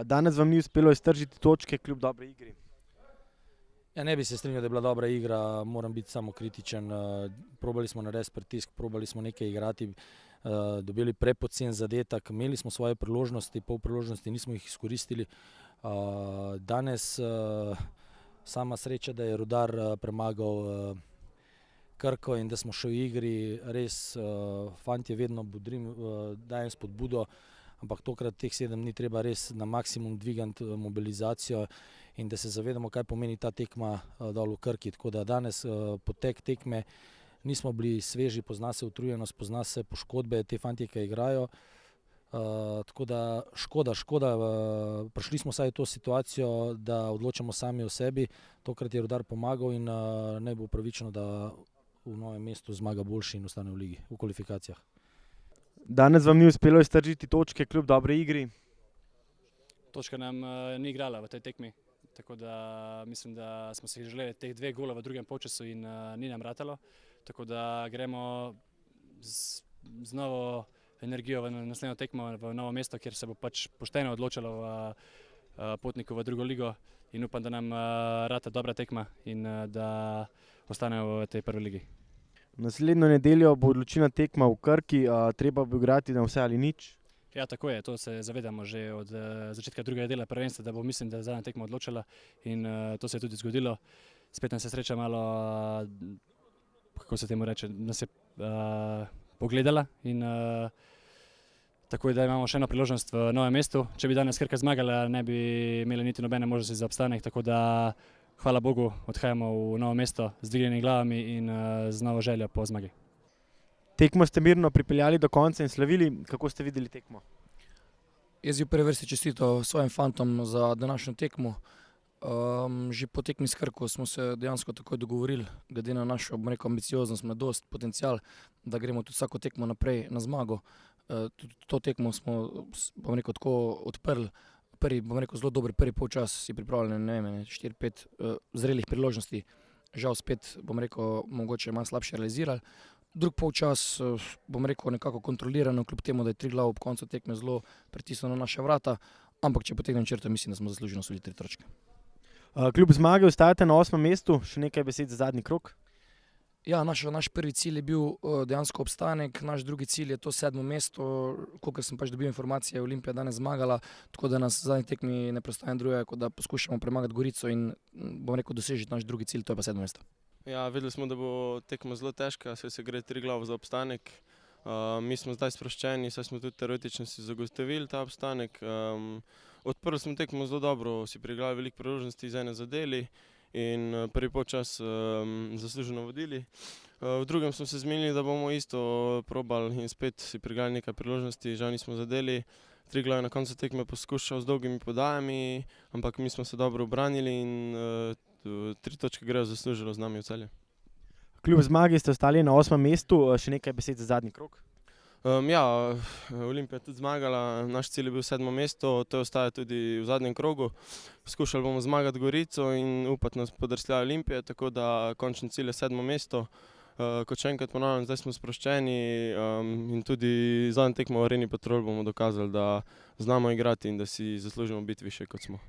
Danes vam ni uspelo iztržiti točke kljub dobri igri. Ja, ne bi se strinjal, da je bila dobra igra, moram biti samokritičen. Probali smo narediti pritisk, probali smo nekaj igrati, dobili prepocen zadetek, imeli smo svoje priložnosti, pol priložnosti nismo jih izkoristili. Danes sama sreča, da je Rudar premagal Krko in da smo še v igri. Res, fantje vedno bodrim, dajem spodbudo, ampak tokrat teh 7 dni treba res na maksimum dvigati mobilizacijo in da se zavedamo, kaj pomeni ta tekma dol v Krki. Tako da danes potek tekme nismo bili sveži, pozna se utrujenost, pozna se poškodbe, te fantje, ki igrajo. Tako da škoda. Prišli smo vsaj v to situacijo, da odločamo sami o sebi. Tokrat je Rudar pomagal in naj bo pravično, da v Novem mestu zmaga boljši in ostane v ligi, v kvalifikacijah. Danes vam ni uspelo iztržiti točke kljub dobri igri. Točka nam ni igrala v tej tekmi, tako da mislim, da smo si želeli teh 2 gola v drugem polčasu in ni nam ratalo. Tako da gremo z novo energijo v naslednjo tekmo v Novo mesto, kjer se bo pač pošteno odločalo v potniku v drugo ligo in upam, da nam rata dobra tekma in da ostanejo v tej prvi ligi. Naslednjo nedeljo bo odločilna tekma v Krki, treba bo igrati na vse ali nič. Ja, tako je, to se zavedamo že od začetka drugega dela prvenstva, da bo, mislim, da zadnja tekma odločila in to se je tudi zgodilo. Spet nas je sreča malo, kako se temu reče, nas je pogledala in tako da imamo še eno priložnost v Novem mestu. Če bi danes Krka zmagala, ne bi imeli niti nobene možnosti za obstanek, tako da hvala Bogu, odhajamo v Novo mesto z dvignjenimi glavami in z novo željo po zmagi. Tekmo ste mirno pripeljali do konca in slavili. Kako ste videli tekmo? Jaz bi v prvi vrsti čestital svojim fantom za današnjo tekmo. Že po tekmi s Krko smo se dejansko takoj dogovorili, glede na našo, bom rekel, ambicioznost, mladost, potencial, da gremo tudi vsako tekmo naprej na zmago. Tudi to tekmo smo, bom rekel, tako odprli. Bom rekel, zelo dober prvi polčas, si pripravljen, ne vem, 4-5 zrelih priložnosti. Žal spet, bom rekel, mogoče malo slabše realizirali. Drug polčas, bom rekel, nekako kontrolirano, kljub temu, da je Triglav ob koncu tekme zelo pritisnil na naša vrata, ampak če potegnem črto, mislim, da smo zasluženo osvojili 3 točke. Kljub zmagi ostajate na 8. mestu, še nekaj besed za zadnji krog? Ja, naš prvi cilj je bil dejansko obstanek, naš drugi cilj je to 7. mesto. Kolikor sem pač dobil informacije, je Olimpija danes zmagala, tako da nas v zadnji tekmi ne preostaja drugega, kot da poskušamo premagati Gorico in, bom rekel, dosežiti naš drugi cilj, to je pa 7. mesto. Ja, videli smo, da bo tekma zelo težka, saj se gre Triglav za obstanek. Mi smo zdaj sproščeni, saj smo tudi teoretično si zagotovili ta obstanek. Odprli smo tekmo zelo dobro, si priigrali veliko priložnosti, iz ene zadeli in prvi polčas zasluženo vodili. V drugem smo se zmenili, da bomo isto probali in spet si priigrali nekaj priložnosti, žal nismo zadeli. Triglav je na koncu tekme poskušal z dolgimi podajami, ampak mi smo se dobro obranili in 3 točke grejo zaslužilo z nami v Celje. Kljub zmagi ste ostali na 8. mestu, še nekaj besed za zadnji krog? Ja, Olimpija je tudi zmagala, naš cilj je bil 7. mesto, to ostaja tudi v zadnjem krogu. Skušali bomo zmagati Gorico in upati na spodrsljaj Olimpije, tako da končni cilj je 7. mesto. Kot še enkrat ponavljam, zdaj smo sproščeni in tudi zadnjo tekmo v Areni Petrol bomo dokazali, da znamo igrati in da si zaslužimo biti višje, kot smo.